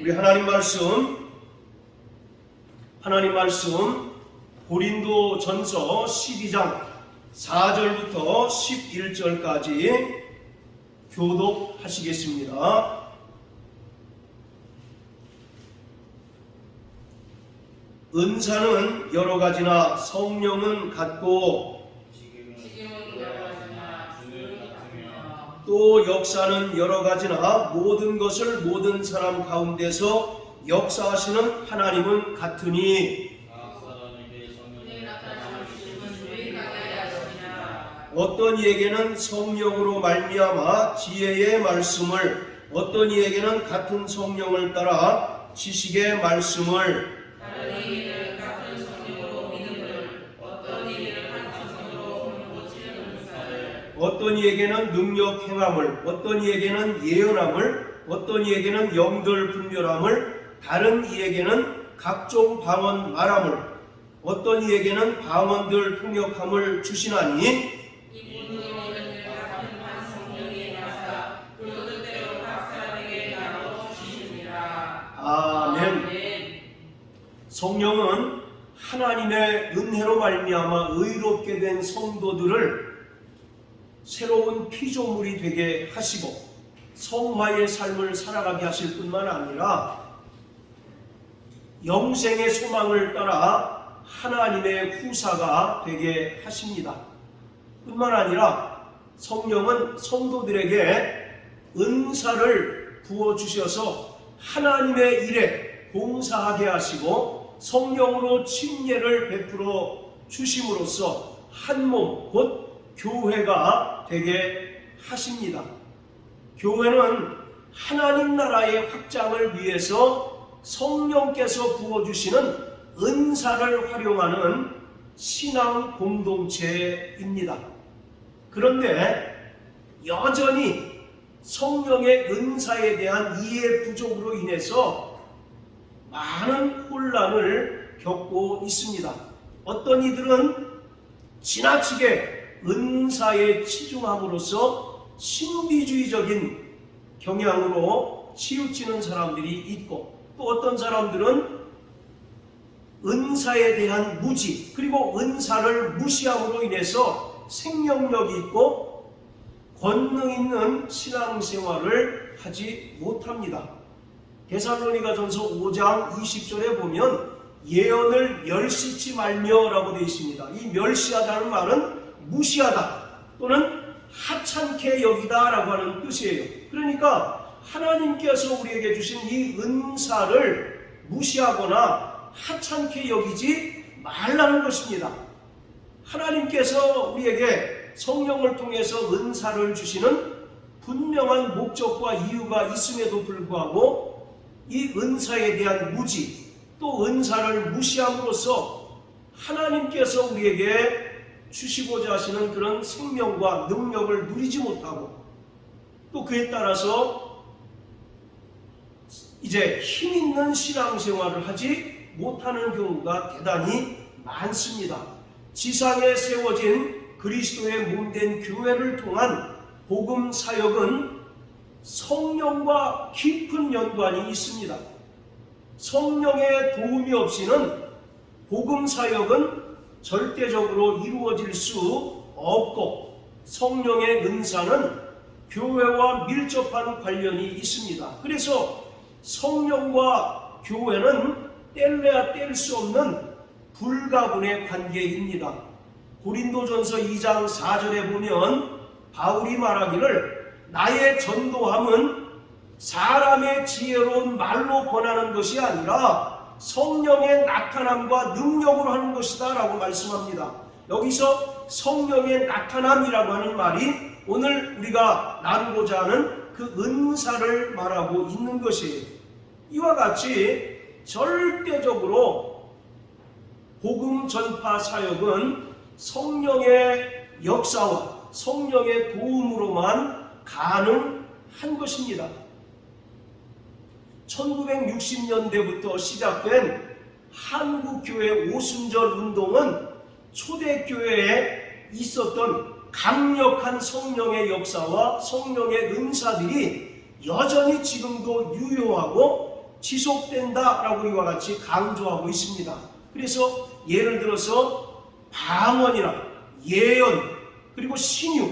우리 하나님 말씀 고린도전서 12장 4절부터 11절까지 교독하시겠습니다. 은사는 여러 가지나 성령은 같고 또 역사는 여러 가지나 모든 것을 모든 사람 가운데서 역사하시는 하나님은 같으니 어떤 이에게는 성령으로 말미암아 지혜의 말씀을, 어떤 이에게는 같은 성령을 따라 지식의 말씀을, 다른 이에게는 같은 성령으로 믿음을, 어떤 이에게는 한 성령으로 몸을 고치는 은사를, 어떤 이에게는 능력 행함을, 어떤 이에게는 예언함을, 어떤 이에게는 영들 분별함을, 다른 이에게는 각종 방언 말함을, 어떤 이에게는 방언들 통역함을 주시나니 아멘. 성령은 하나님의 은혜로 말미암아 의롭게 된 성도들을 새로운 피조물이 되게 하시고 성화의 삶을 살아가게 하실 뿐만 아니라 영생의 소망을 따라 하나님의 후사가 되게 하십니다. 뿐만 아니라 성령은 성도들에게 은사를 부어주셔서 하나님의 일에 봉사하게 하시고 성령으로 침례를 베풀어 주심으로써 한 몸 곧 교회가 되게 하십니다. 교회는 하나님 나라의 확장을 위해서 성령께서 부어주시는 은사를 활용하는 신앙 공동체입니다. 그런데 여전히 성령의 은사에 대한 이해 부족으로 인해서 많은 혼란을 겪고 있습니다. 어떤 이들은 지나치게 은사에 치중함으로써 신비주의적인 경향으로 치우치는 사람들이 있고, 또 어떤 사람들은 은사에 대한 무지, 그리고 은사를 무시함으로 인해서 생명력이 있고 권능 있는 신앙생활을 하지 못합니다. 데살로니가전서 5장 20절에 보면 예언을 멸시치 말며라고 되어 있습니다. 이 멸시하다는 말은 무시하다 또는 하찮게 여기다 라고 하는 뜻이에요. 그러니까 하나님께서 우리에게 주신 이 은사를 무시하거나 하찮게 여기지 말라는 것입니다. 하나님께서 우리에게 성령을 통해서 은사를 주시는 분명한 목적과 이유가 있음에도 불구하고 이 은사에 대한 무지, 또 은사를 무시함으로써 하나님께서 우리에게 주시고자 하시는 그런 생명과 능력을 누리지 못하고, 또 그에 따라서 이제 힘 있는 신앙생활을 하지 못하는 경우가 대단히 많습니다. 지상에 세워진 그리스도의 몸된 교회를 통한 복음 사역은 성령과 깊은 연관이 있습니다. 성령의 도움이 없이는 복음 사역은 절대적으로 이루어질 수 없고, 성령의 은사는 교회와 밀접한 관련이 있습니다. 그래서 성령과 교회는 뗄래야 뗄 수 없는 불가분의 관계입니다. 고린도전서 2장 4절에 보면 바울이 말하기를 나의 전도함은 사람의 지혜로운 말로 권하는 것이 아니라 성령의 나타남과 능력으로 하는 것이다 라고 말씀합니다. 여기서 성령의 나타남이라고 하는 말이 오늘 우리가 나누고자 하는 그 은사를 말하고 있는 것이에요. 이와 같이 절대적으로 복음 전파 사역은 성령의 역사와 성령의 도움으로만 가능한 것입니다. 1960년대부터 시작된 한국교회 오순절 운동은 초대교회에 있었던 강력한 성령의 역사와 성령의 은사들이 여전히 지금도 유효하고 지속된다라고 이와 같이 강조하고 있습니다. 그래서 예를 들어서 방언이나 예언, 그리고 신유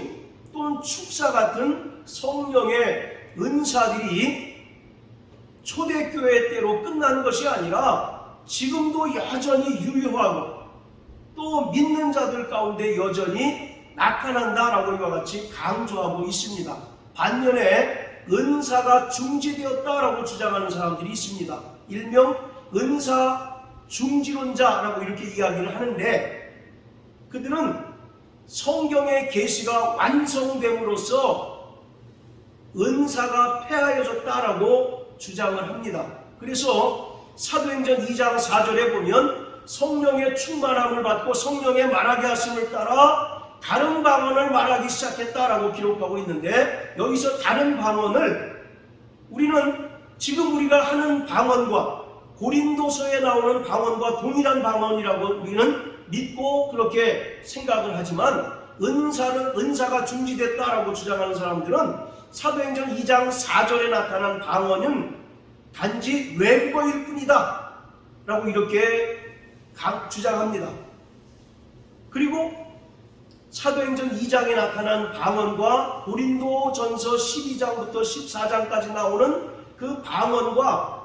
또는 축사 같은 성령의 은사들이 초대교회 때로 끝난 것이 아니라 지금도 여전히 유효하고 또 믿는 자들 가운데 여전히 나타난다라고 이와 같이 강조하고 있습니다. 반면에 은사가 중지되었다라고 주장하는 사람들이 있습니다. 일명 은사 중지론자라고 이렇게 이야기를 하는데, 그들은 성경의 계시가 완성됨으로써 은사가 폐하여졌다라고 주장을 합니다. 그래서 사도행전 2장 4절에 보면 성령의 충만함을 받고 성령의 말하게 하심을 따라 다른 방언을 말하기 시작했다라고 기록하고 있는데, 여기서 다른 방언을 우리는 지금 우리가 하는 방언과 고린도서에 나오는 방언과 동일한 방언이라고 우리는 믿고 그렇게 생각을 하지만, 은사가 중지됐다라고 주장하는 사람들은 사도행전 2장 4절에 나타난 방언은 단지 외국어일 뿐이다 라고 이렇게 주장합니다. 그리고 사도행전 2장에 나타난 방언과 고린도전서 12장부터 14장까지 나오는 그 방언과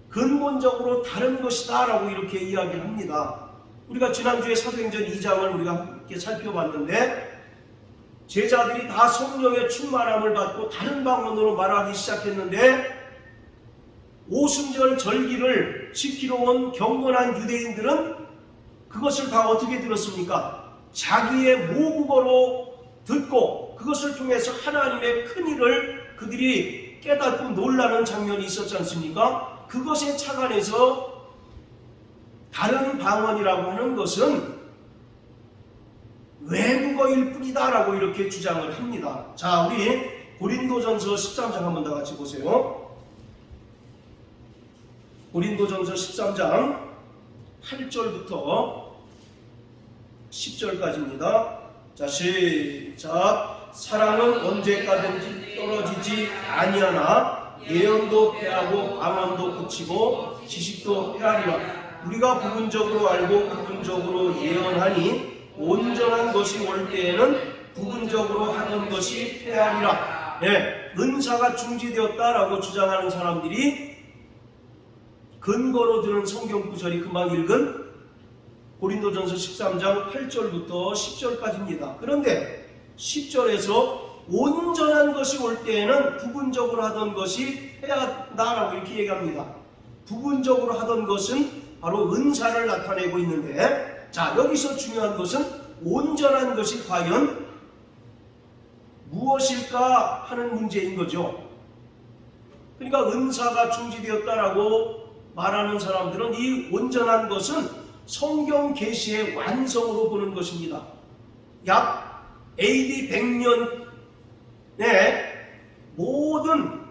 근본적으로 다른 것이다 라고 이렇게 이야기를 합니다. 우리가 지난주에 사도행전 2장을 우리가 함께 살펴봤는데, 제자들이 다 성령의 충만함을 받고 다른 방언으로 말하기 시작했는데, 오순절 절기를 지키러 온 경건한 유대인들은 그것을 다 어떻게 들었습니까? 자기의 모국어로 듣고 그것을 통해서 하나님의 큰일을 그들이 깨닫고 놀라는 장면이 있었지 않습니까? 그것에 착안해서 다른 방언이라고 하는 것은 외국어일 뿐이다 라고 이렇게 주장을 합니다. 자, 우리 고린도전서 13장 한번 다 같이 보세요. 고린도전서 13장 8절부터 10절까지입니다. 자, 시작. 사랑은 언제까든지 떨어지지 아니하나 예언도 패하고 방언도 그치고 지식도 패하리라. 우리가 부분적으로 알고 부분적으로 예언하니 온전한 것이 올 때에는 부분적으로 하는 것이 패하리라. 네, 은사가 중지되었다라고 주장하는 사람들이 근거로 드는 성경 구절이 금방 읽은 고린도전서 13장 8절부터 10절까지입니다. 그런데 10절에서 온전한 것이 올 때에는 부분적으로 하던 것이 패하다라고 이렇게 얘기합니다. 부분적으로 하던 것은 바로 은사를 나타내고 있는데, 자, 여기서 중요한 것은 온전한 것이 과연 무엇일까 하는 문제인 거죠. 그러니까 은사가 중지되었다라고 말하는 사람들은 이 온전한 것은 성경 계시의 완성으로 보는 것입니다. 약 AD 100년에 모든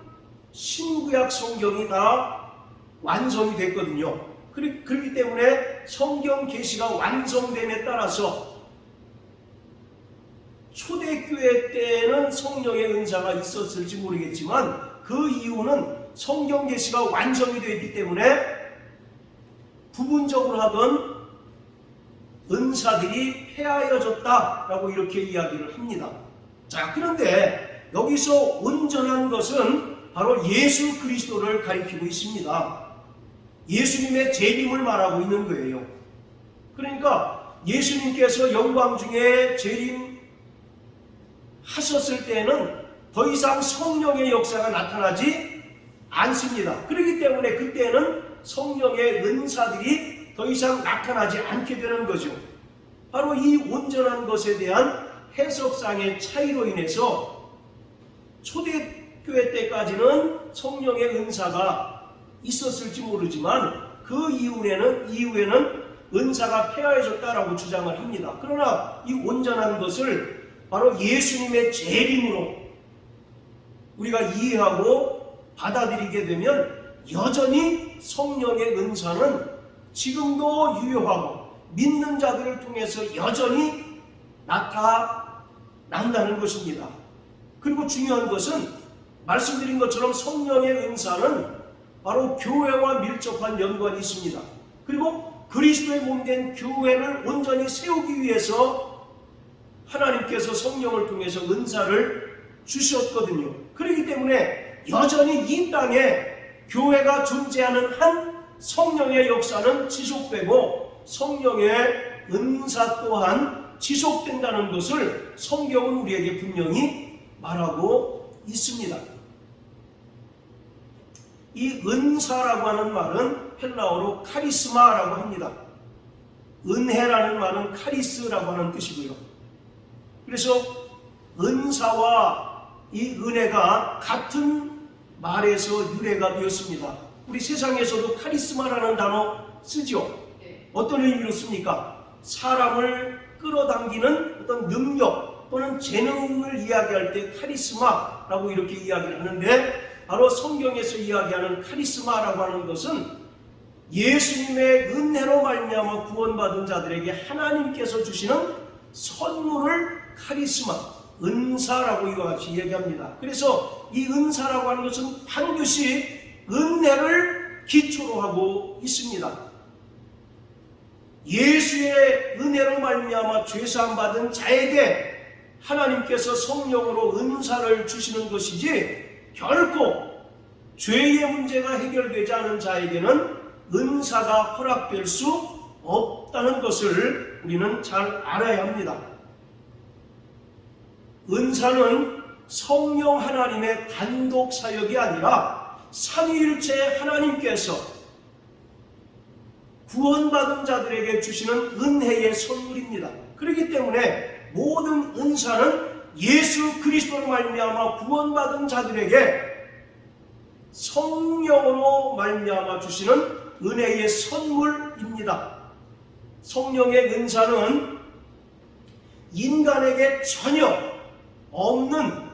신구약 성경이 다 완성이 됐거든요. 그렇기 때문에 성경 계시가 완성됨에 따라서 초대교회 때는 성령의 은사가 있었을지 모르겠지만, 그 이유는 성경 계시가 완성이 되었기 때문에 부분적으로 하던 은사들이 폐하여졌다라고 이렇게 이야기를 합니다. 자, 그런데 여기서 온전한 것은 바로 예수 그리스도를 가리키고 있습니다. 예수님의 재림을 말하고 있는 거예요. 그러니까 예수님께서 영광 중에 재림하셨을 때는 더 이상 성령의 역사가 나타나지 않습니다. 그렇기 때문에 그때는 성령의 은사들이 더 이상 나타나지 않게 되는 거죠. 바로 이 온전한 것에 대한 해석상의 차이로 인해서 초대교회 때까지는 성령의 은사가 있었을지 모르지만 그 이후에는 은사가 폐하여졌다라고 주장을 합니다. 그러나 이 온전한 것을 바로 예수님의 재림으로 우리가 이해하고 받아들이게 되면 여전히 성령의 은사는 지금도 유효하고 믿는 자들을 통해서 여전히 나타난다는 것입니다. 그리고 중요한 것은 말씀드린 것처럼 성령의 은사는 바로 교회와 밀접한 연관이 있습니다. 그리고 그리스도의 몸된 교회를 온전히 세우기 위해서 하나님께서 성령을 통해서 은사를 주셨거든요. 그렇기 때문에 여전히 이 땅에 교회가 존재하는 한 성령의 역사는 지속되고 성령의 은사 또한 지속된다는 것을 성경은 우리에게 분명히 말하고 있습니다. 이 은사라고 하는 말은 헬라어로 카리스마라고 합니다. 은혜라는 말은 카리스라고 하는 뜻이고요. 그래서 은사와 이 은혜가 같은 말에서 유래가 되었습니다. 우리 세상에서도 카리스마라는 단어 쓰죠. 어떤 의미로 씁니까? 사람을 끌어당기는 어떤 능력 또는 재능을 이야기할 때 카리스마라고 이렇게 이야기를 하는데, 바로 성경에서 이야기하는 카리스마라고 하는 것은 예수님의 은혜로 말미암아 구원받은 자들에게 하나님께서 주시는 선물을 카리스마, 은사라고 이와 같이 얘기합니다. 그래서 이 은사라고 하는 것은 반드시 은혜를 기초로 하고 있습니다. 예수의 은혜로 말미암아 죄사함 받은 자에게 하나님께서 성령으로 은사를 주시는 것이지, 결코 죄의 문제가 해결되지 않은 자에게는 은사가 허락될 수 없다는 것을 우리는 잘 알아야 합니다. 은사는 성령 하나님의 단독 사역이 아니라 삼위일체 하나님께서 구원받은 자들에게 주시는 은혜의 선물입니다. 그렇기 때문에 모든 은사는 예수 그리스도로 말미암아 구원받은 자들에게 성령으로 말미암아 주시는 은혜의 선물입니다. 성령의 은사는 인간에게 전혀 없는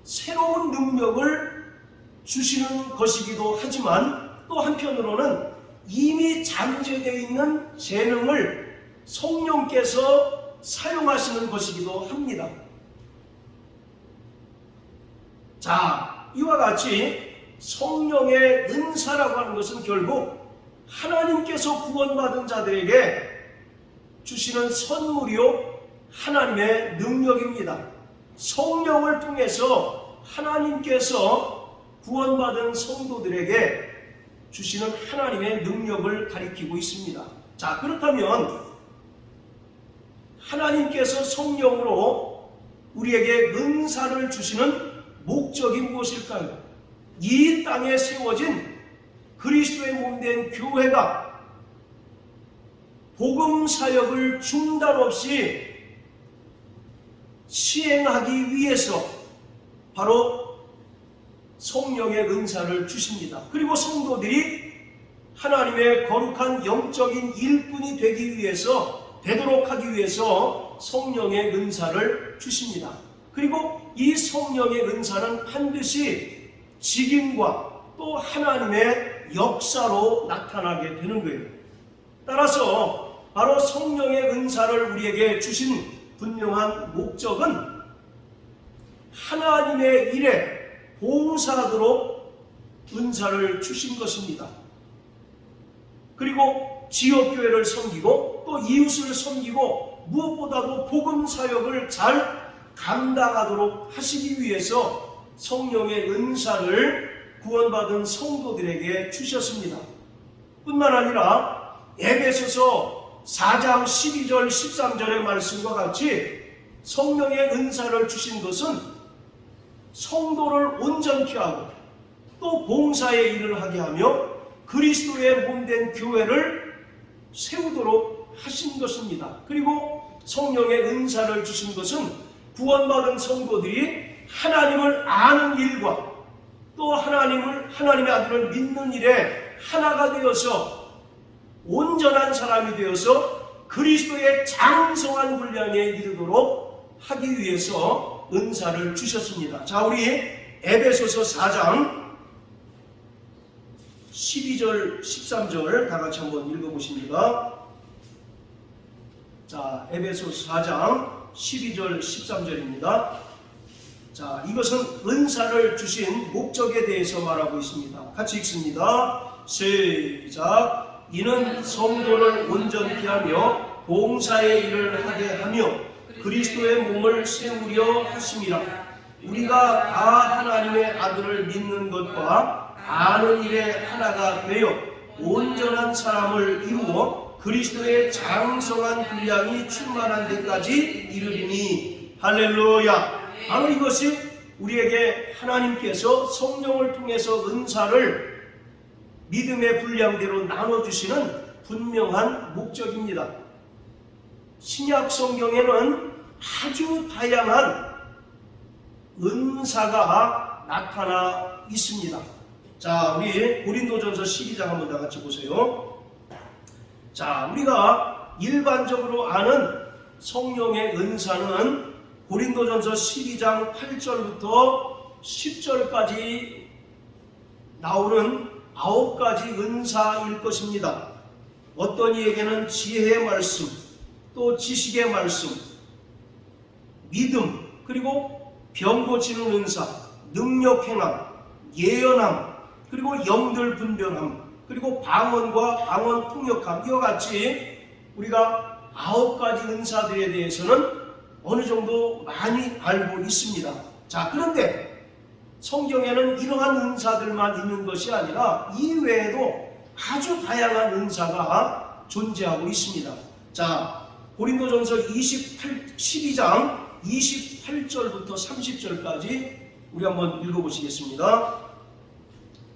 새로운 능력을 주시는 것이기도 하지만, 또 한편으로는 이미 잠재되어 있는 재능을 성령께서 사용하시는 것이기도 합니다. 자, 이와 같이 성령의 은사라고 하는 것은 결국 하나님께서 구원받은 자들에게 주시는 선물이요 하나님의 능력입니다. 성령을 통해서 하나님께서 구원받은 성도들에게 주시는 하나님의 능력을 가리키고 있습니다. 자, 그렇다면 하나님께서 성령으로 우리에게 은사를 주시는 목적이 무엇일까요? 이 땅에 세워진 그리스도의 몸된 교회가 복음 사역을 중단 없이 시행하기 위해서 바로 성령의 은사를 주십니다. 그리고 성도들이 하나님의 거룩한 영적인 일꾼이 되도록 하기 위해서 성령의 은사를 주십니다. 그리고 이 성령의 은사는 반드시 직임과 또 하나님의 역사로 나타나게 되는 거예요. 따라서 바로 성령의 은사를 우리에게 주신 분명한 목적은 하나님의 일에 봉사하도록 은사를 주신 것입니다. 그리고 지역교회를 섬기고 또 이웃을 섬기고 무엇보다도 복음 사역을 잘 감당하도록 하시기 위해서 성령의 은사를 구원받은 성도들에게 주셨습니다. 뿐만 아니라 에베소서 4장 12절 13절의 말씀과 같이 성령의 은사를 주신 것은 성도를 온전케 하고 또 봉사의 일을 하게 하며 그리스도의 몸된 교회를 세우도록 하신 것입니다. 그리고 성령의 은사를 주신 것은 구원받은 성도들이 하나님을 아는 일과 또 하나님의 아들을 믿는 일에 하나가 되어서 온전한 사람이 되어서 그리스도의 장성한 분량에 이르도록 하기 위해서 은사를 주셨습니다. 자, 우리 에베소서 4장 12절 13절 다 같이 한번 읽어보십니다. 자, 에베소서 4장 12절 13절입니다. 자, 이것은 은사를 주신 목적에 대해서 말하고 있습니다. 같이 읽습니다. 시작. 이는 성도를 온전히 하며 봉사의 일을 하게 하며 그리스도의 몸을 세우려 하심이라. 우리가 다 하나님의 아들을 믿는 것과 아는 일에 하나가 되어 온전한 사람을 이루어 그리스도의 장성한 분량이 충만한 데까지 이르리니. 할렐루야. 바로 이것이 우리에게 하나님께서 성령을 통해서 은사를 믿음의 분량대로 나눠주시는 분명한 목적입니다. 신약 성경에는 아주 다양한 은사가 나타나 있습니다. 자, 우리 고린도전서 12장 한번 다 같이 보세요. 자, 우리가 일반적으로 아는 성령의 은사는 고린도전서 12장 8절부터 10절까지 나오는 9가지 은사일 것입니다. 어떤 이에게는 지혜의 말씀, 또 지식의 말씀, 믿음, 그리고 병 고치는 은사, 능력 행함, 예언함, 그리고 영들 분별함, 그리고 방언과 방언 통역함, 이와 같이 우리가 9가지 은사들에 대해서는 어느 정도 많이 알고 있습니다. 자, 그런데 성경에는 이러한 은사들만 있는 것이 아니라 이외에도 아주 다양한 은사가 존재하고 있습니다. 자, 고린도전서 12장 28절부터 30절까지 우리 한번 읽어보시겠습니다.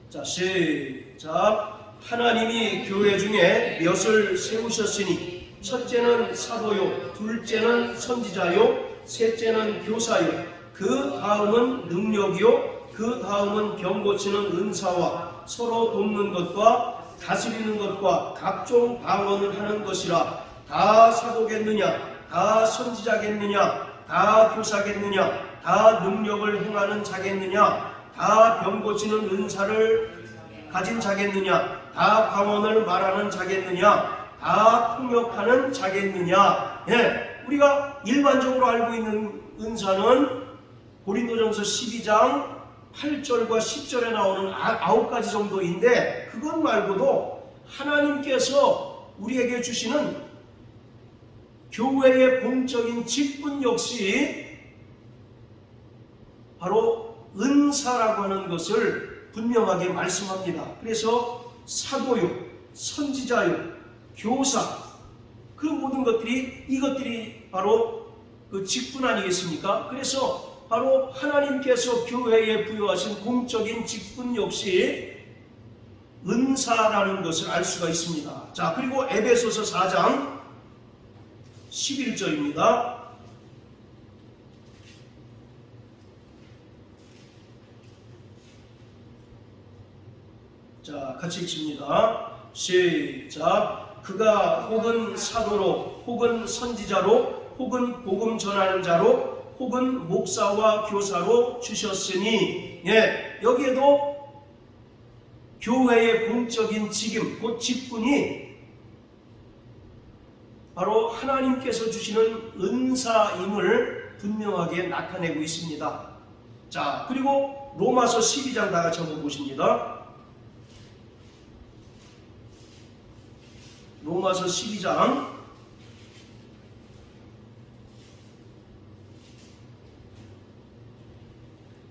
자, 시작. 하나님이 교회 중에 몇을 세우셨으니 첫째는 사도요, 둘째는 선지자요, 셋째는 교사요, 그 다음은 능력이요, 그 다음은 병 고치는 은사와 서로 돕는 것과 다스리는 것과 각종 방언을 하는 것이라. 다 사도겠느냐? 다 선지자겠느냐? 다 교사겠느냐? 다 능력을 행하는 자겠느냐? 다 병 고치는 은사를 가진 자겠느냐? 다 방언을 말하는 자겠느냐? 다 통역하는 자겠느냐? 예, 우리가 일반적으로 알고 있는 은사는 고린도전서 12장 8절과 10절에 나오는 9가지 정도인데, 그것 말고도 하나님께서 우리에게 주시는 교회의 공적인 직분 역시 바로 은사라고 하는 것을 분명하게 말씀합니다. 그래서 사도요, 선지자요, 교사, 그 모든 것들이, 이것들이 바로 그 직분 아니겠습니까? 그래서 바로 하나님께서 교회에 부여하신 공적인 직분 역시 은사라는 것을 알 수가 있습니다. 자, 그리고 에베소서 4장 11절입니다. 자, 같이 읽습니다. 시작. 그가 혹은 사도로, 혹은 선지자로, 혹은 복음 전하는 자로, 혹은 목사와 교사로 주셨으니. 예, 여기에도 교회의 공적인 직임, 곧 직분이 바로 하나님께서 주시는 은사임을 분명하게 나타내고 있습니다. 자, 그리고 로마서 12장 다 같이 한번 보십니다. 로마서 12장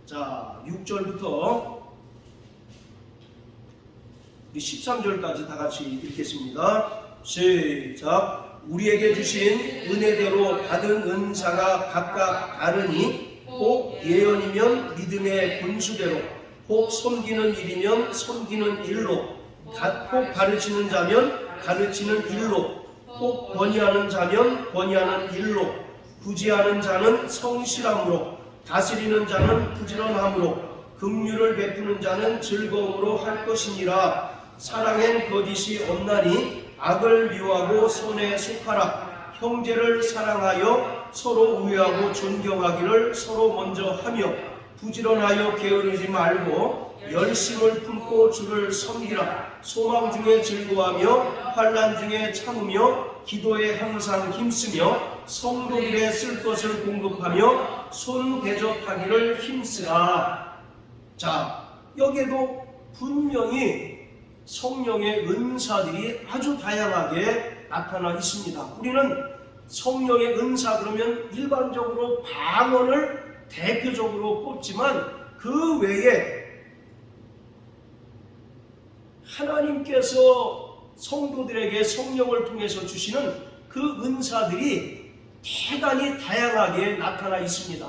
자, 6절부터 13절까지 다 같이 읽겠습니다. 시작. 우리에게 주신 은혜대로 받은 은사가 각각 다르니, 혹 예언이면 믿음의 분수대로, 혹 섬기는 일이면 섬기는 일로, 혹 가르치는 자면 가르치는 일로, 혹 권위하는 자면 권위하는 일로, 구제하는 자는 성실함으로, 다스리는 자는 부지런함으로, 긍휼을 베푸는 자는 즐거움으로 할 것이니라. 사랑엔 거짓이 없나니 악을 미워하고 선에 속하라. 형제를 사랑하여 서로 우애하고 존경하기를 서로 먼저 하며, 부지런하여 게으르지 말고 열심을 품고 주를 섬기라. 소망 중에 즐거워하며 환난 중에 참으며 기도에 항상 힘쓰며 성도들의 쓸 것을 공급하며 손 대접하기를 힘쓰라. 자, 여기에도 분명히 성령의 은사들이 아주 다양하게 나타나 있습니다. 우리는 성령의 은사 그러면 일반적으로 방언을 대표적으로 꼽지만 그 외에 하나님께서 성도들에게 성령을 통해서 주시는 그 은사들이 대단히 다양하게 나타나 있습니다.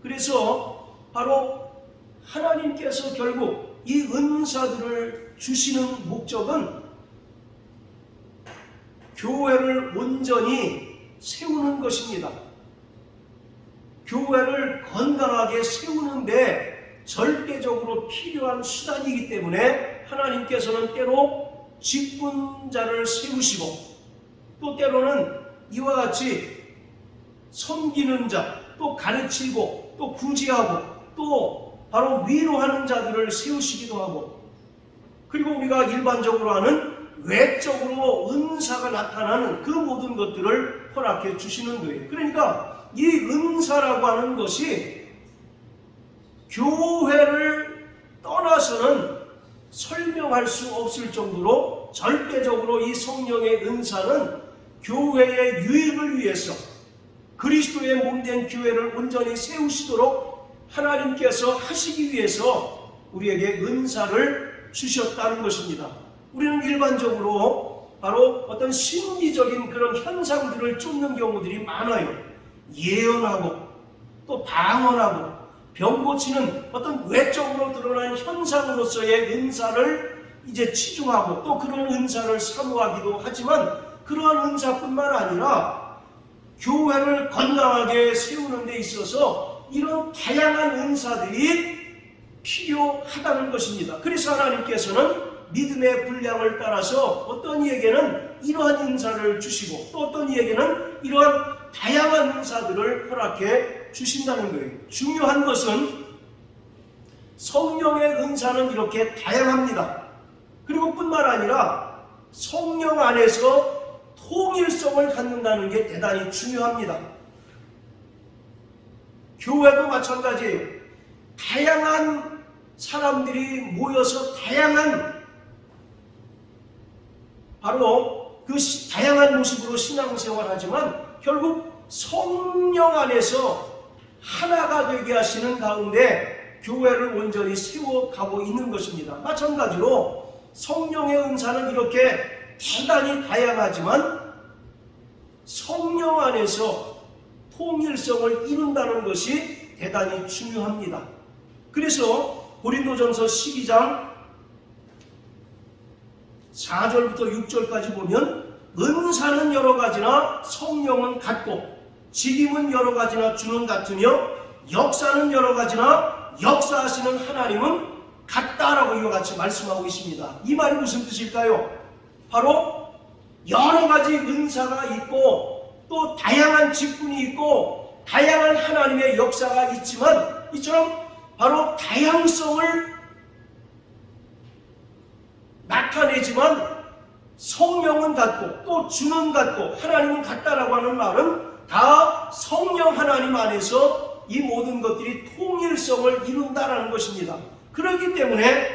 그래서 바로 하나님께서 결국 이 은사들을 주시는 목적은 교회를 온전히 세우는 것입니다. 교회를 건강하게 세우는데 절대적으로 필요한 수단이기 때문에 하나님께서는 때로 직분자를 세우시고 또 때로는 이와 같이 섬기는 자, 또 가르치고 또 구제하고 또 바로 위로하는 자들을 세우시기도 하고, 그리고 우리가 일반적으로 하는 외적으로 은사가 나타나는 그 모든 것들을 허락해 주시는 거예요. 그러니까 이 은사라고 하는 것이 교회를 떠나서는 설명할 수 없을 정도로 절대적으로 이 성령의 은사는 교회의 유익을 위해서 그리스도의 몸된 교회를 온전히 세우시도록 하나님께서 하시기 위해서 우리에게 은사를 주셨다는 것입니다. 우리는 일반적으로 바로 어떤 심리적인 그런 현상들을 쫓는 경우들이 많아요. 예언하고 또 방언하고 병 고치는 어떤 외적으로 드러난 현상으로서의 은사를 이제 치중하고 또 그런 은사를 사모하기도 하지만 그러한 은사뿐만 아니라 교회를 건강하게 세우는 데 있어서 이런 다양한 은사들이 필요하다는 것입니다. 그래서 하나님께서는 믿음의 분량을 따라서 어떤 이에게는 이러한 은사를 주시고 또 어떤 이에게는 이러한 다양한 은사들을 허락해 주신다는 거예요. 중요한 것은 성령의 은사는 이렇게 다양합니다. 그리고 뿐만 아니라 성령 안에서 통일성을 갖는다는 게 대단히 중요합니다. 교회도 마찬가지예요. 다양한 사람들이 모여서 다양한 바로 그 다양한 모습으로 신앙생활하지만 결국 성령 안에서 하나가 되게 하시는 가운데 교회를 온전히 세워가고 있는 것입니다. 마찬가지로 성령의 은사는 이렇게 대단히 다양하지만 성령 안에서 통일성을 이룬다는 것이 대단히 중요합니다. 그래서 고린도전서 12장 4절부터 6절까지 보면 은사는 여러 가지나 성령은 같고 직임은 여러 가지나 주는 같으며 역사는 여러 가지나 역사하시는 하나님은 같다라고 이와 같이 말씀하고 있습니다. 이 말이 무슨 뜻일까요? 바로 여러 가지 은사가 있고 또 다양한 직분이 있고 다양한 하나님의 역사가 있지만 이처럼 바로 다양성을 나타내지만 성령은 같고 또 주는 같고 하나님은 같다라고 하는 말은 다 성령 하나님 안에서 이 모든 것들이 통일성을 이룬다라는 것입니다. 그렇기 때문에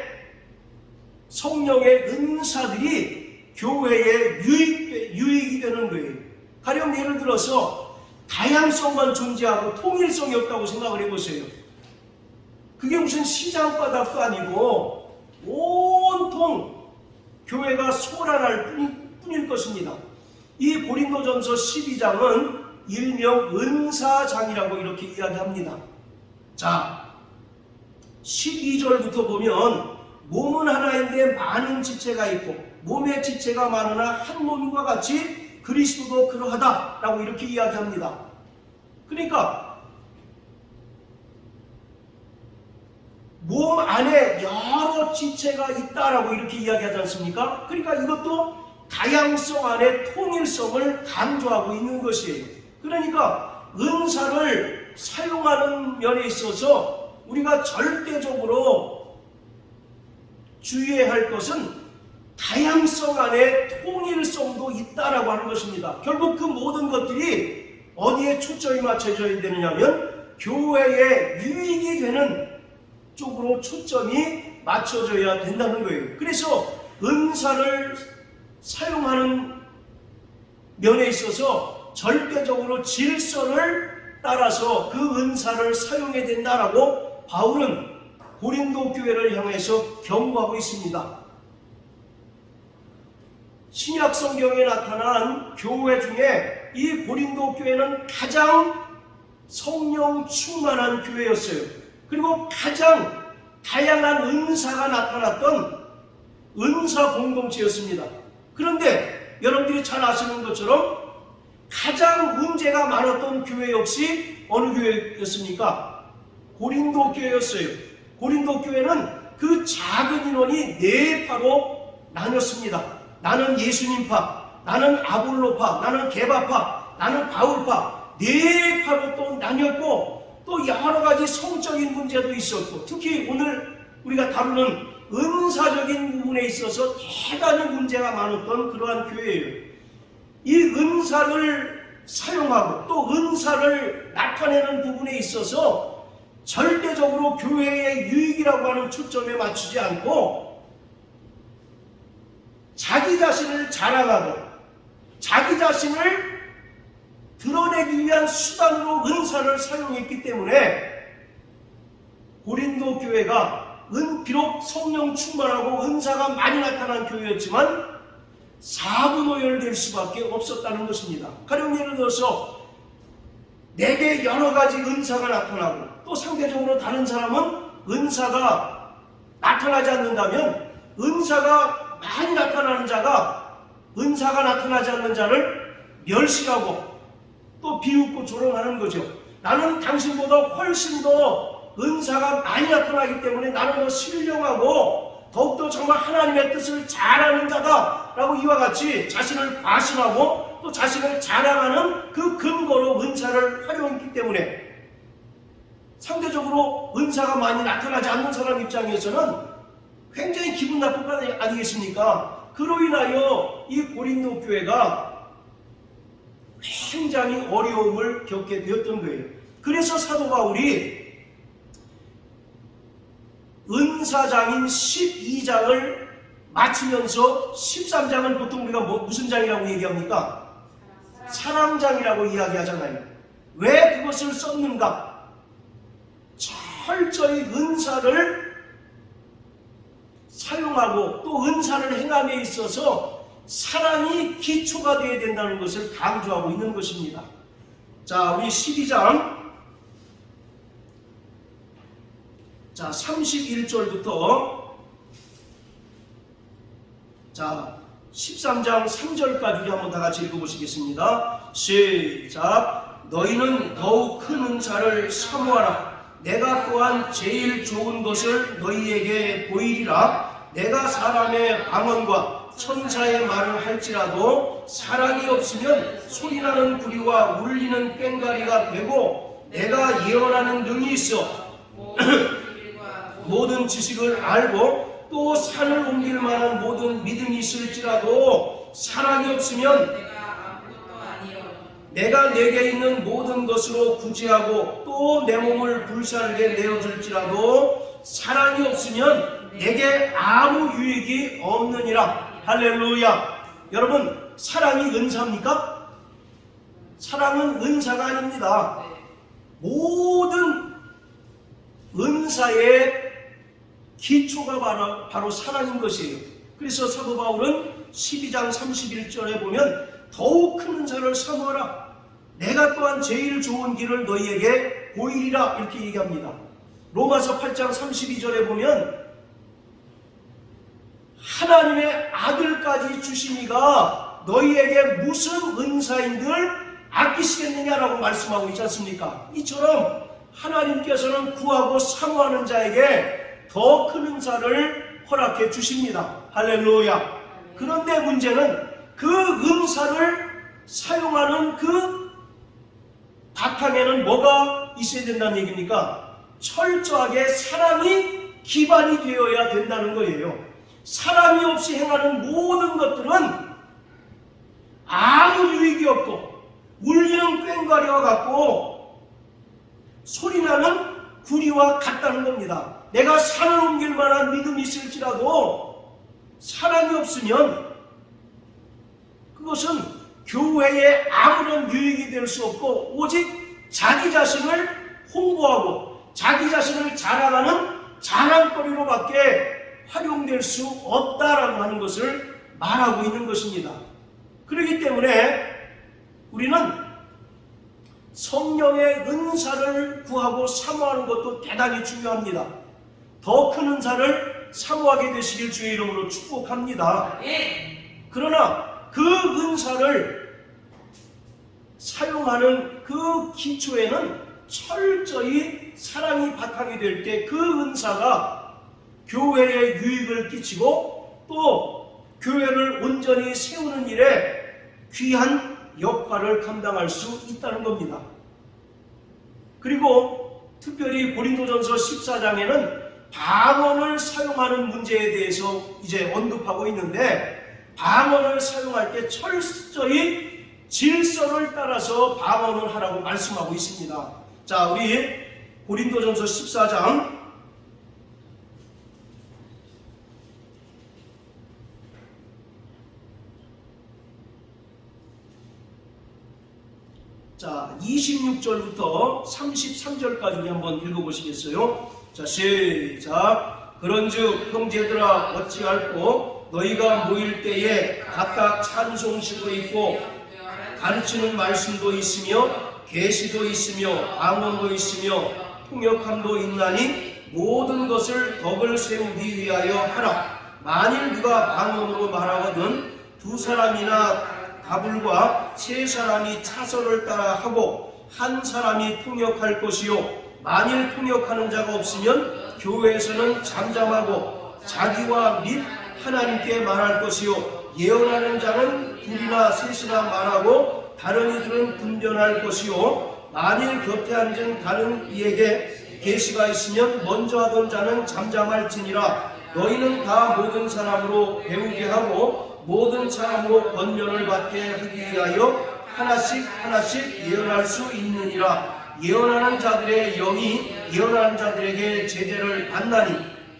성령의 은사들이 교회의 유익이 되는 거예요. 가령 예를 들어서 다양성만 존재하고 통일성이 없다고 생각을 해보세요. 그게 무슨 시장바닥도 아니고 온통 교회가 소란할 뿐일 것입니다. 이 고린도전서 12장은 일명 은사장이라고 이렇게 이야기합니다. 자, 12절부터 보면 몸은 하나인데 많은 지체가 있고 몸의 지체가 많으나 한 몸과 같이 그리스도도 그러하다라고 이렇게 이야기합니다. 그러니까 몸 안에 여러 지체가 있다라고 이렇게 이야기하지 않습니까? 그러니까 이것도 다양성 안에 통일성을 강조하고 있는 것이에요. 그러니까 은사를 사용하는 면에 있어서 우리가 절대적으로 주의해야 할 것은 다양성 안에 통일성도 있다라고 하는 것입니다. 결국 그 모든 것들이 어디에 초점이 맞춰져야 되느냐면 교회의 유익이 되는 쪽으로 초점이 맞춰져야 된다는 거예요. 그래서 은사를 사용하는 면에 있어서 절대적으로 질서를 따라서 그 은사를 사용해야 된다라고 바울은 고린도 교회를 향해서 경고하고 있습니다. 신약 성경에 나타난 교회 중에 이 고린도 교회는 가장 성령 충만한 교회였어요. 그리고 가장 다양한 은사가 나타났던 은사 공동체였습니다. 그런데 여러분들이 잘 아시는 것처럼 가장 문제가 많았던 교회 역시 어느 교회였습니까? 고린도 교회였어요. 고린도 교회는 그 작은 인원이 네 파로 나뉘었습니다. 나는 예수님파, 나는 아볼로파, 나는 게바파, 나는 바울파, 네 파로 또 나뉘었고 또 여러 가지 성적인 문제도 있었고 특히 오늘 우리가 다루는 은사적인 부분에 있어서 대단히 문제가 많았던 그러한 교회예요. 이 은사를 사용하고 또 은사를 나타내는 부분에 있어서 절대적으로 교회의 유익이라고 하는 초점에 맞추지 않고 자기 자신을 자랑하고 자기 자신을 드러내기 위한 수단으로 은사를 사용했기 때문에 고린도 교회가 비록 성령 충만하고 은사가 많이 나타난 교회였지만 사분오열될 수밖에 없었다는 것입니다. 가령 예를 들어서 내게 여러 가지 은사가 나타나고 또 상대적으로 다른 사람은 은사가 나타나지 않는다면 은사가 많이 나타나는 자가 은사가 나타나지 않는 자를 멸시하고 또 비웃고 조롱하는 거죠. 나는 당신보다 훨씬 더 은사가 많이 나타나기 때문에 나는 더 신령하고 더욱더 정말 하나님의 뜻을 잘하는 자다 라고 이와 같이 자신을 과신하고 또 자신을 자랑하는 그 근거로 은사를 활용했기 때문에 상대적으로 은사가 많이 나타나지 않는 사람 입장에서는 굉장히 기분 나쁠 거 아니겠습니까? 그로 인하여 이 고린도 교회가 굉장히 어려움을 겪게 되었던 거예요. 그래서 사도 바울이 은사장인 12장을 마치면서 13장은 보통 우리가 무슨 장이라고 얘기합니까? 사랑장이라고 이야기하잖아요. 왜 그것을 썼는가? 철저히 은사를 사용하고 또 은사를 행함에 있어서 사랑이 기초가 되어야 된다는 것을 강조하고 있는 것입니다. 자, 우리 12장 31절부터 13장 3절까지 우리 한번 다 같이 읽어보시겠습니다. 시작. 너희는 더욱 큰 은사를 사모하라. 내가 또한 제일 좋은 것을 너희에게 보이리라. 내가 사람의 방언과 천사의 말을 할지라도 사랑이 없으면 소리나는 구리와 울리는 꽹과리가 되고 내가 예언하는 능이 있어 모든 지식을 알고 또 산을 옮길 만한 모든 믿음이 있을지라도 사랑이 없으면 내가 내게 있는 모든 것으로 구제하고 또 내 몸을 불살게 내어줄지라도 사랑이 없으면 내게 아무 유익이 없느니라. 할렐루야. 여러분, 사랑이 은사입니까? 사랑은 은사가 아닙니다. 모든 은사의 기초가 바로 사랑인 것이에요. 그래서 사도 바울은 12장 31절에 보면 더욱 큰 은사를 사모하라. 내가 또한 제일 좋은 길을 너희에게 보이리라 이렇게 얘기합니다. 로마서 8장 32절에 보면 하나님의 아들까지 주시니가 너희에게 무슨 은사인들 아끼시겠느냐라고 말씀하고 있지 않습니까? 이처럼 하나님께서는 구하고 사모하는 자에게 더 큰 은사를 허락해 주십니다. 할렐루야. 그런데 문제는 그 은사를 사용하는 그 바탕에는 뭐가 있어야 된다는 얘기입니까? 철저하게 사랑이 기반이 되어야 된다는 거예요. 사람이 없이 행하는 모든 것들은 아무 유익이 없고 울리는 꽹과리와 같고 소리나는 구리와 같다는 겁니다. 내가 산을 옮길 만한 믿음이 있을지라도 사람이 없으면 그것은 교회에 아무런 유익이 될 수 없고 오직 자기 자신을 홍보하고 자기 자신을 자랑하는 자랑거리로밖에 활용될 수 없다라고 하는 것을 말하고 있는 것입니다. 그렇기 때문에 우리는 성령의 은사를 구하고 사모하는 것도 대단히 중요합니다. 더 큰 은사를 사모하게 되시길 주의 이름으로 축복합니다. 그러나 그 은사를 사용하는 그 기초에는 철저히 사랑이 바탕이 될 때 그 은사가 교회에 유익을 끼치고 또 교회를 온전히 세우는 일에 귀한 역할을 감당할 수 있다는 겁니다. 그리고 특별히 고린도전서 14장에는 방언을 사용하는 문제에 대해서 이제 언급하고 있는데 방언을 사용할 때 철저히 질서를 따라서 방언을 하라고 말씀하고 있습니다. 자, 우리 고린도전서 14장 자, 26절부터 33절까지 우리 한번 읽어보시겠어요? 자, 시작. 그런즉 형제들아 어찌할꼬 너희가 모일 때에 각각 찬송시도 있고 가르치는 말씀도 있으며 계시도 있으며 방언도 있으며 통역함도 있나니 모든 것을 덕을 세우기 위하여 하라. 만일 누가 방언으로 말하거든 두 사람이나 가불과 세 사람이 차서를 따라 하고 한 사람이 통역할 것이요 만일 통역하는 자가 없으면 교회에서는 잠잠하고 자기와 및 하나님께 말할 것이요 예언하는 자는 둘이나 셋이나 말하고 다른 이들은 분변할 것이요 만일 곁에 앉은 다른 이에게 계시가 있으면 먼저 하던 자는 잠잠할지니라. 너희는 다 모든 사람으로 배우게 하고 모든 사람으로 권면을 받게 하기 위하여 하나씩 하나씩 예언할 수 있느니라. 예언하는 자들의 영이 예언하는 자들에게 제재를 받나니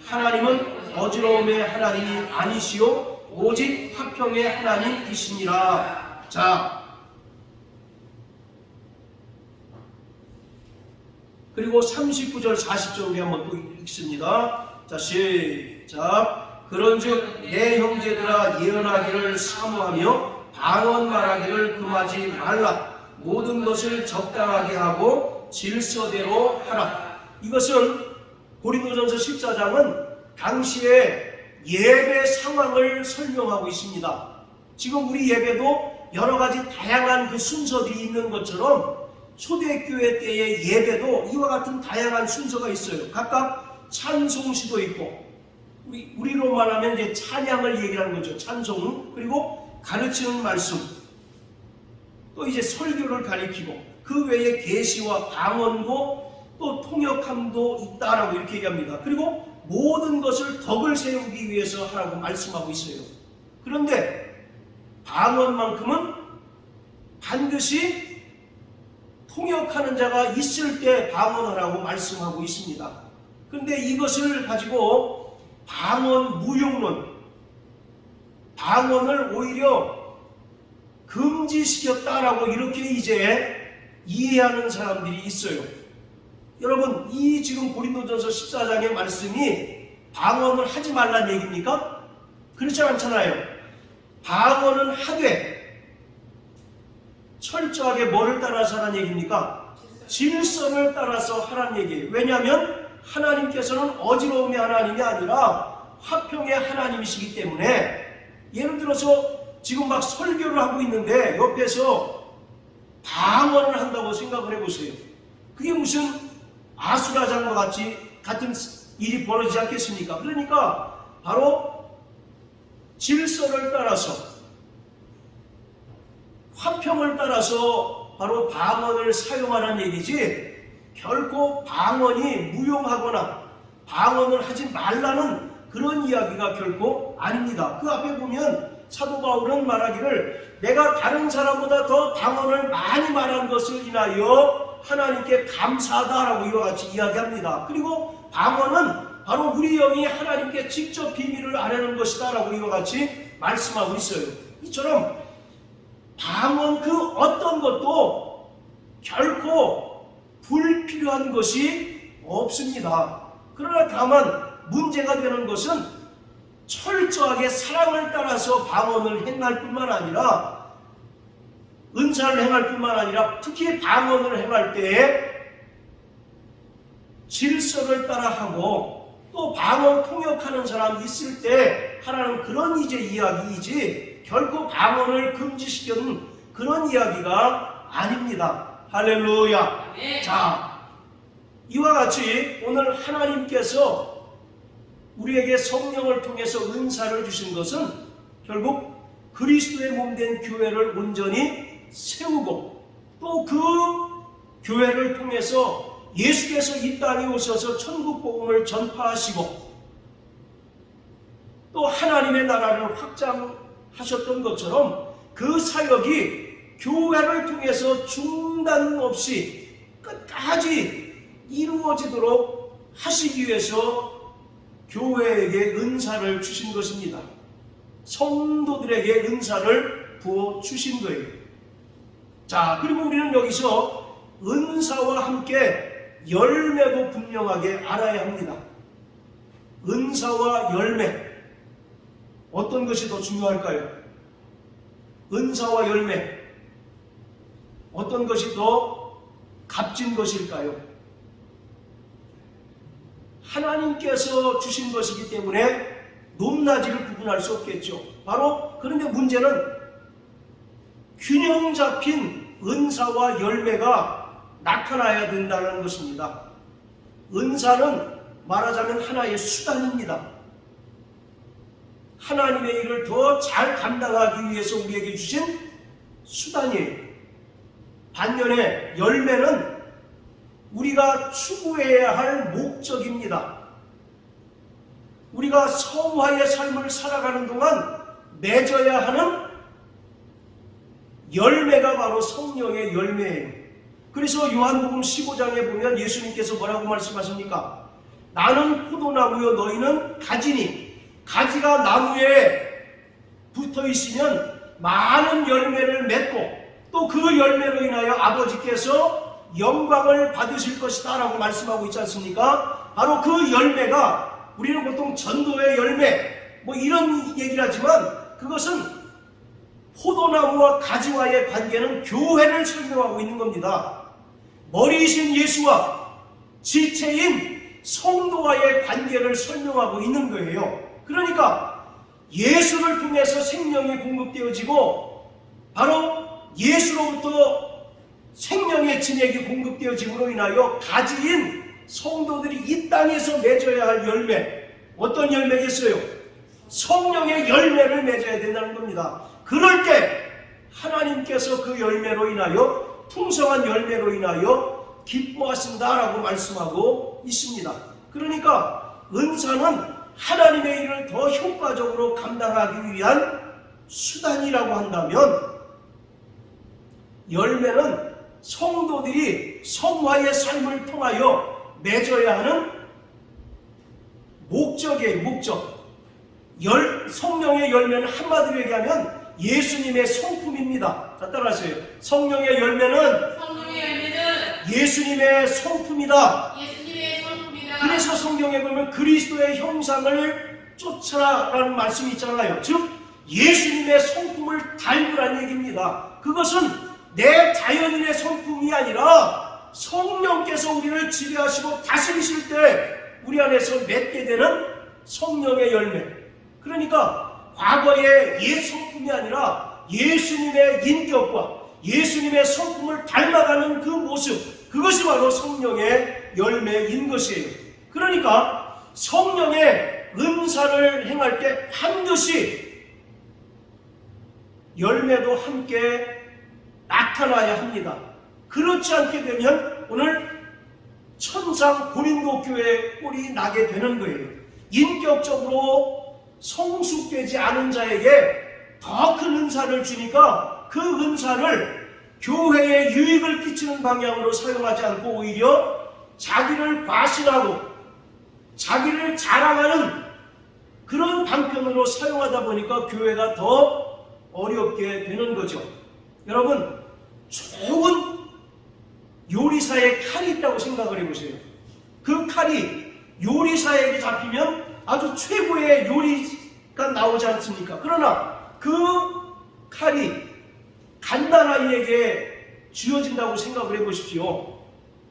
하나님은 어지러움의 하나님이 아니시오 오직 화평의 하나님이시니라. 자, 그리고 39절 40절 우리 한번 또 읽습니다. 자, 시작. 그런즉 내 형제들아 예언하기를 사모하며 방언 말하기를 금하지 말라. 모든 것을 적당하게 하고 질서대로 하라. 이것은 고린도전서 14장은 당시의 예배 상황을 설명하고 있습니다. 지금 우리 예배도 여러 가지 다양한 그 순서들이 있는 것처럼 초대교회 때의 예배도 이와 같은 다양한 순서가 있어요. 각각 찬송시도 있고 우리로 말하면 이제 찬양을 얘기하는 거죠. 찬송, 그리고 가르치는 말씀, 또 이제 설교를 가리키고 그 외에 계시와 방언도 또 통역함도 있다라고 이렇게 얘기합니다. 그리고 모든 것을 덕을 세우기 위해서 하라고 말씀하고 있어요. 그런데 방언만큼은 반드시 통역하는 자가 있을 때 방언하라고 말씀하고 있습니다. 그런데 이것을 가지고 방언 무용론, 방언을 오히려 금지시켰다라고 이렇게 이제 이해하는 사람들이 있어요. 여러분, 이 지금 고린도전서 14장의 말씀이 방언을 하지 말라는 얘기입니까? 그렇지 않잖아요. 방언은 하되 철저하게 뭐를 따라서 하라는 얘기입니까? 질서를 따라서 하라는 얘기예요. 왜냐하면 하나님께서는 어지러움의 하나님이 아니라 화평의 하나님이시기 때문에, 예를 들어서 지금 막 설교를 하고 있는데 옆에서 방언을 한다고 생각을 해보세요. 그게 무슨 아수라장과 같은 일이 벌어지지 않겠습니까? 그러니까 바로 질서를 따라서, 화평을 따라서 바로 방언을 사용하라는 얘기지, 결코 방언이 무용하거나 방언을 하지 말라는 그런 이야기가 결코 아닙니다. 그 앞에 보면 사도 바울은 말하기를 내가 다른 사람보다 더 방언을 많이 말한 것을 인하여 하나님께 감사하다라고 이와 같이 이야기합니다. 그리고 방언은 바로 우리 영이 하나님께 직접 비밀을 아뢰는 것이다 라고 이와 같이 말씀하고 있어요. 이처럼 방언 그 어떤 것도 결코 불필요한 것이 없습니다. 그러나 다만 문제가 되는 것은 철저하게 사랑을 따라서 방언을 행할 뿐만 아니라 은사를 행할 뿐만 아니라 특히 방언을 행할 때에 질서를 따라하고 또 방언 통역하는 사람 있을 때 하라는 그런 이제 이야기이지 결코 방언을 금지시키는 그런 이야기가 아닙니다. 할렐루야. 네. 자, 이와 같이 오늘 하나님께서 우리에게 성령을 통해서 은사를 주신 것은 결국 그리스도의 몸된 교회를 온전히 세우고 또 그 교회를 통해서 예수께서 이 땅에 오셔서 천국 복음을 전파하시고 또 하나님의 나라를 확장하셨던 것처럼 그 사역이 교회를 통해서 중단 없이 끝까지 이루어지도록 하시기 위해서 교회에게 은사를 주신 것입니다. 성도들에게 은사를 부어 주신 거예요. 자, 그리고 우리는 여기서 은사와 함께 열매도 분명하게 알아야 합니다. 은사와 열매, 어떤 것이 더 중요할까요? 은사와 열매, 어떤 것이 더 값진 것일까요? 하나님께서 주신 것이기 때문에 높낮이를 구분할 수 없겠죠. 바로 그런데 문제는 균형 잡힌 은사와 열매가 나타나야 된다는 것입니다. 은사는 말하자면 하나의 수단입니다. 하나님의 일을 더 잘 감당하기 위해서 우리에게 주신 수단이에요. 반면에 열매는 우리가 추구해야 할 목적입니다. 우리가 성화의 삶을 살아가는 동안 맺어야 하는 열매가 바로 성령의 열매예요. 그래서 요한복음 15장에 보면 예수님께서 뭐라고 말씀하십니까? 나는 포도나무요 너희는 가지니 가지가 나무에 붙어 있으면 많은 열매를 맺고 또 그 열매로 인하여 아버지께서 영광을 받으실 것이다 라고 말씀하고 있지 않습니까? 바로 그 열매가 우리는 보통 전도의 열매 뭐 이런 얘기를 하지만 그것은 포도나무와 가지와의 관계는 교회를 설명하고 있는 겁니다. 머리이신 예수와 지체인 성도와의 관계를 설명하고 있는 거예요. 그러니까 예수를 통해서 생명이 공급되어지고 바로 예수로부터 생명의 진액이 공급되어짐으로 인하여 가지인 성도들이 이 땅에서 맺어야 할 열매, 어떤 열매겠어요? 성령의 열매를 맺어야 된다는 겁니다. 그럴 때 하나님께서 그 열매로 인하여 풍성한 열매로 인하여 기뻐하신다라고 말씀하고 있습니다. 그러니까 은사는 하나님의 일을 더 효과적으로 감당하기 위한 수단이라고 한다면 열매는 성도들이 성화의 삶을 통하여 맺어야 하는 목적이에요. 목적. 성령의 열매는 한마디로 얘기하면 예수님의 성품입니다. 자, 따라하세요. 성령의 열매는 예수님의 성품이다. 그래서 성경에 보면 그리스도의 형상을 쫓아라는 말씀이 있잖아요. 즉 예수님의 성품을 닮으라는 얘기입니다. 그것은 내 자연인의 성품이 아니라 성령께서 우리를 지배하시고 다스리실 때 우리 안에서 맺게 되는 성령의 열매. 그러니까 과거의 옛 성품이 아니라 예수님의 인격과 예수님의 성품을 닮아가는 그 모습, 그것이 바로 성령의 열매인 것이에요. 그러니까 성령의 은사를 행할 때 반드시 열매도 함께 나타나야 합니다. 그렇지 않게 되면 오늘 천상 고린도 교회의 꼴이 나게 되는 거예요. 인격적으로 성숙되지 않은 자에게 더 큰 은사를 주니까 그 은사를 교회에 유익을 끼치는 방향으로 사용하지 않고 오히려 자기를 과신하고 자기를 자랑하는 그런 방편으로 사용하다 보니까 교회가 더 어렵게 되는 거죠. 여러분, 좋은 요리사의 칼이 있다고 생각을 해보세요. 그 칼이 요리사에게 잡히면 아주 최고의 요리가 나오지 않습니까? 그러나 그 칼이 갓난아이에게 쥐어진다고 생각을 해보십시오.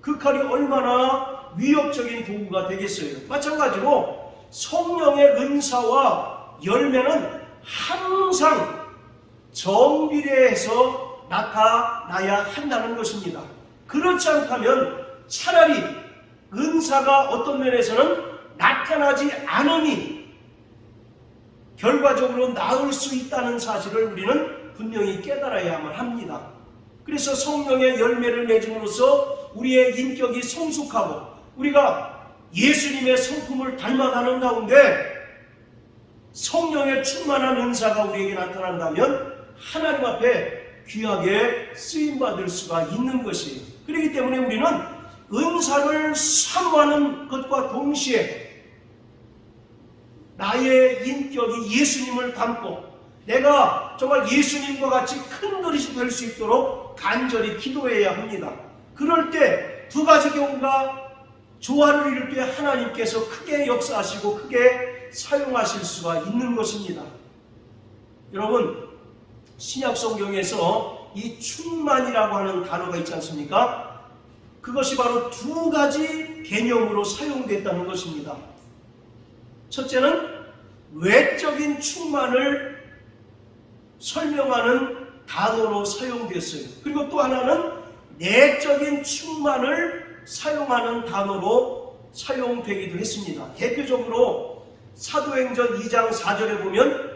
그 칼이 얼마나 위협적인 도구가 되겠어요. 마찬가지로 성령의 은사와 열매는 항상 정비례해서 나타나야 한다는 것입니다. 그렇지 않다면 차라리 은사가 어떤 면에서는 나타나지 않음이 결과적으로 나을 수 있다는 사실을 우리는 분명히 깨달아야만 합니다. 그래서 성령의 열매를 맺음으로써 우리의 인격이 성숙하고 우리가 예수님의 성품을 닮아가는 가운데 성령의 충만한 은사가 우리에게 나타난다면 하나님 앞에 귀하게 쓰임받을 수가 있는 것이에요. 그렇기 때문에 우리는 은사를 사모하는 것과 동시에 나의 인격이 예수님을 닮고 내가 정말 예수님과 같이 큰 그릇이 될 수 있도록 간절히 기도해야 합니다. 그럴 때 두 가지 경우가 조화를 이룰 때 하나님께서 크게 역사하시고 크게 사용하실 수가 있는 것입니다. 여러분, 신약 성경에서 이 충만이라고 하는 단어가 있지 않습니까? 그것이 바로 두 가지 개념으로 사용됐다는 것입니다. 첫째는 외적인 충만을 설명하는 단어로 사용됐어요. 그리고 또 하나는 내적인 충만을 사용하는 단어로 사용되기도 했습니다. 대표적으로 사도행전 2장 4절에 보면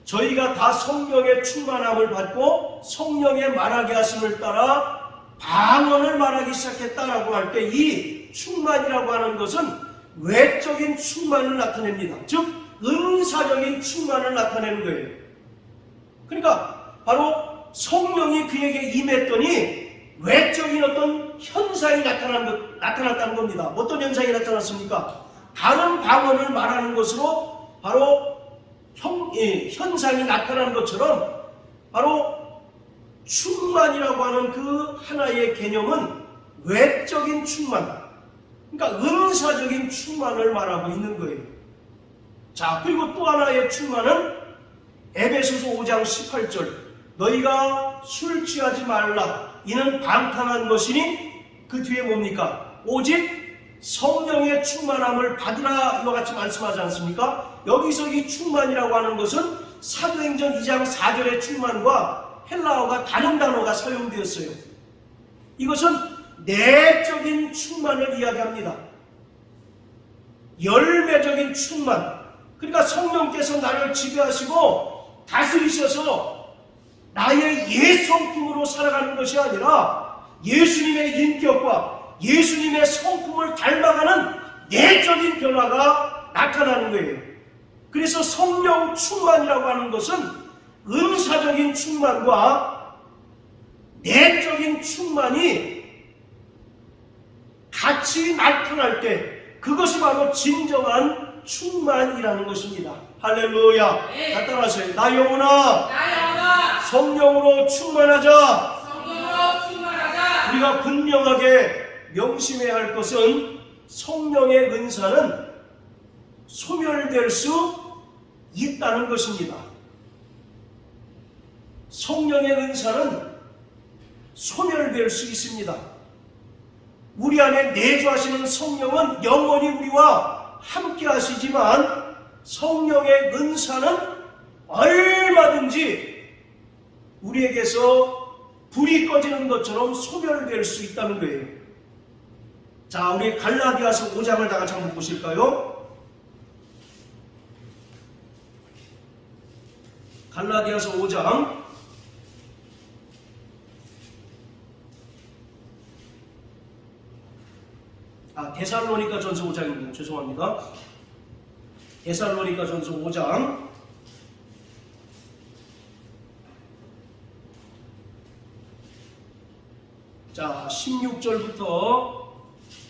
저희가 다 성령의 충만함을 받고 성령의 말하게 하심을 따라 방언을 말하기 시작했다라고 할 때 이 충만이라고 하는 것은 외적인 충만을 나타냅니다. 즉 은사적인 충만을 나타내는 거예요. 그러니까 바로 성령이 그에게 임했더니 외적인 어떤 현상이 나타났다는 겁니다. 어떤 현상이 나타났습니까? 다른 방언을 말하는 것으로 바로 현상이 나타나는 것처럼 바로 충만이라고 하는 그 하나의 개념은 외적인 충만, 그러니까 은사적인 충만을 말하고 있는 거예요. 자, 그리고 또 하나의 충만은 에베소서 5장 18절 너희가 술 취하지 말라 이는 방탕한 것이니 그 뒤에 뭡니까? 오직 성령의 충만함을 받으라 이와 같이 말씀하지 않습니까? 여기서 이 충만이라고 하는 것은 사도행전 2장 4절의 충만과 헬라어가 다른 단어가 사용되었어요. 이것은 내적인 충만을 이야기합니다. 열매적인 충만, 그러니까 성령께서 나를 지배하시고 다스리셔서 나의 예성품으로 살아가는 것이 아니라 예수님의 인격과 예수님의 성품을 닮아가는 내적인 변화가 나타나는 거예요. 그래서 성령 충만이라고 하는 것은 은사적인 충만과 내적인 충만이 같이 나타날 때 그것이 바로 진정한 충만이라는 것입니다. 할렐루야. 네. 다 따라하세요. 나 영혼아 성령으로 충만하자. 우리가 분명하게 명심해야 할 것은 성령의 은사는 소멸될 수 있다는 것입니다. 성령의 은사는 소멸될 수 있습니다. 우리 안에 내주하시는 성령은 영원히 우리와 함께 하시지만 성령의 은사는 얼마든지 우리에게서 불이 꺼지는 것처럼 소멸될 수 있다는 거예요. 자, 우리 갈라디아서 5장을 다 같이 한번 보실까요? 갈라디아서 5장 데살로니가 전서 5장입니다. 죄송합니다. 데살로니가전서 5장 자 16절부터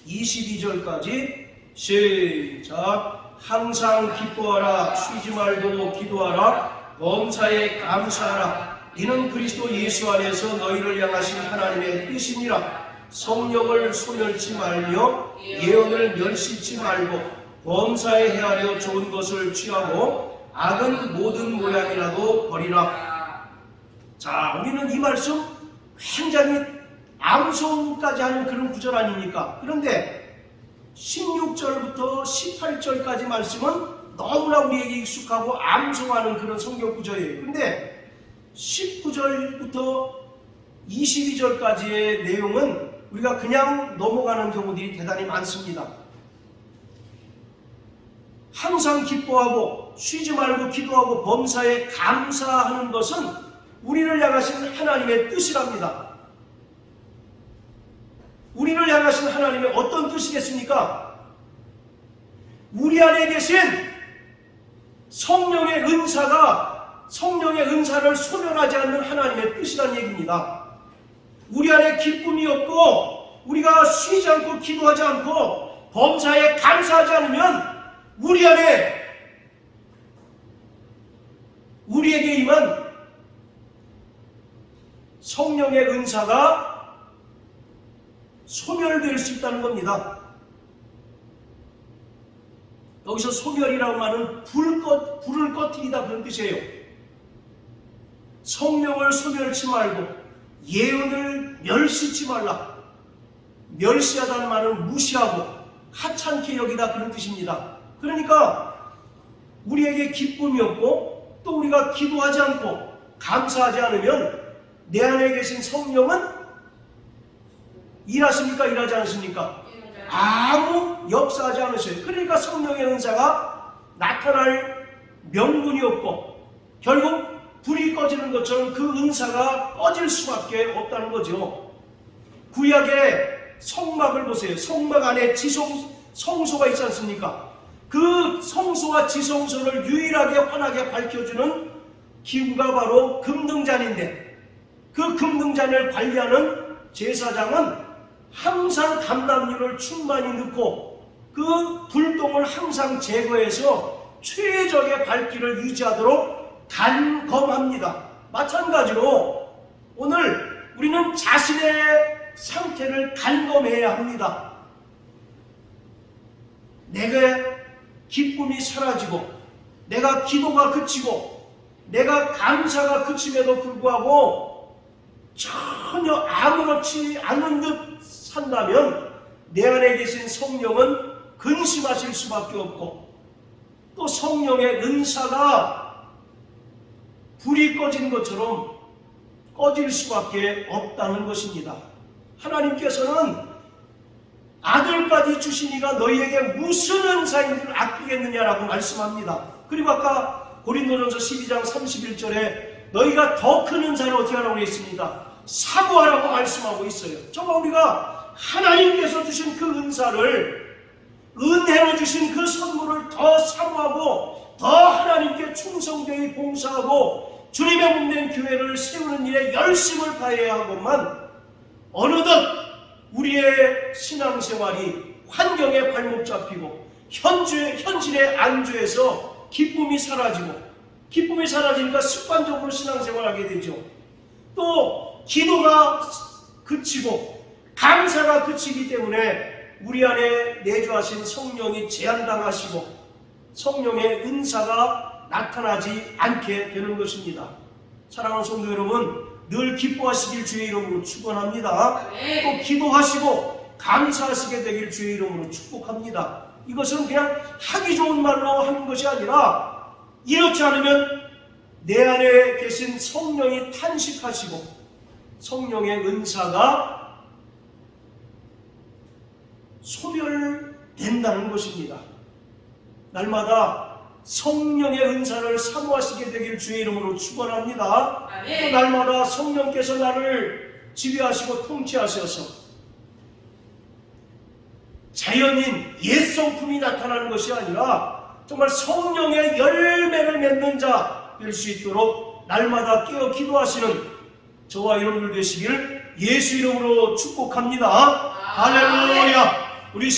22절까지 시작. 항상 기뻐하라, 쉬지 말고 기도하라, 범사에 감사하라. 이는 그리스도 예수 안에서 너희를 향하신 하나님의 뜻이니라. 성령을 소멸치 말며 예언을 멸시치 말고 범사에 헤아려 좋은 것을 취하고 악은 모든 모양이라도 버리라. 자, 우리는 이 말씀 굉장히 암송까지 하는 그런 구절 아닙니까? 그런데 16절부터 18절까지 말씀은 너무나 우리에게 익숙하고 암송하는 그런 성경 구절이에요. 그런데 19절부터 22절까지의 내용은 우리가 그냥 넘어가는 경우들이 대단히 많습니다. 항상 기뻐하고 쉬지 말고 기도하고 범사에 감사하는 것은 우리를 향하신 하나님의 뜻이랍니다. 우리를 향하신 하나님의 어떤 뜻이겠습니까? 우리 안에 계신 성령의 은사를 소멸하지 않는 하나님의 뜻이란 얘기입니다. 우리 안에 기쁨이 없고 우리가 쉬지 않고 기도하지 않고 범사에 감사하지 않으면 우리 안에 우리에게 임한 성령의 은사가 소멸될 수 있다는 겁니다. 여기서 소멸이라고 말은 불을 꺼뜨리다 그런 뜻이에요. 성령을 소멸치 말고 예언을 멸시치 말라. 멸시하다는 말은 무시하고 하찮게 여기다 그런 뜻입니다. 그러니까 우리에게 기쁨이 없고 또 우리가 기도하지 않고 감사하지 않으면 내 안에 계신 성령은 일하십니까? 일하지 않으십니까? 아무 역사하지 않으셔요. 그러니까 성령의 은사가 나타날 명분이 없고 결국 불이 꺼지는 것처럼 그 은사가 꺼질 수밖에 없다는 거죠. 구약의 성막을 보세요. 성막 안에 성소가 있지 않습니까? 그 성소와 지성소를 유일하게 환하게 밝혀주는 기구가 바로 금등잔인데 그 금등잔을 관리하는 제사장은 항상 감람유를 충만히 넣고 그 불똥을 항상 제거해서 최적의 밝기를 유지하도록 간검합니다. 마찬가지로 오늘 우리는 자신의 상태를 간검해야 합니다. 내가 기쁨이 사라지고 내가 기도가 그치고 내가 감사가 그침에도 불구하고 전혀 아무렇지 않은 듯 산다면 내 안에 계신 성령은 근심하실 수밖에 없고 또 성령의 은사가 불이 꺼진 것처럼 꺼질 수밖에 없다는 것입니다. 하나님께서는 아들까지 주시니가 너희에게 무슨 은사인 줄 아끼겠느냐라고 말씀합니다. 그리고 아까 고린도전서 12장 31절에 너희가 더 큰 은사를 어떻게 하라고 했습니까? 사모하라고 말씀하고 있어요. 정말 우리가 하나님께서 주신 그 은사를 은혜로 주신 그 선물을 더 사모하고 더 하나님께 충성되이 봉사하고 주님의 몸된 교회를 세우는 일에 열심을 다해야 하고만 어느덧 우리의 신앙생활이 환경에 발목 잡히고 현실에 안주해서 기쁨이 사라지니까 습관적으로 신앙생활하게 되죠. 또 기도가 그치고 감사가 그치기 때문에 우리 안에 내주하신 성령이 제한당하시고 성령의 은사가 나타나지 않게 되는 것입니다. 사랑하는 성도 여러분, 늘 기뻐하시길 주의 이름으로 축원합니다. 또 기도하시고 감사하시게 되길 주의 이름으로 축복합니다. 이것은 그냥 하기 좋은 말로 하는 것이 아니라 이렇지 않으면 내 안에 계신 성령이 탄식하시고 성령의 은사가 소멸된다는 것입니다. 날마다 성령의 은사를 사모하시게 되길 주의 이름으로 축원합니다. 또 날마다 성령께서 나를 지배하시고 통치하셔서 자연인 옛 성품이 나타나는 것이 아니라 정말 성령의 열매를 맺는 자 될 수 있도록 날마다 깨어 기도하시는 저와 여러분들 되시기를 예수 이름으로 축복합니다. 할렐루야. 우리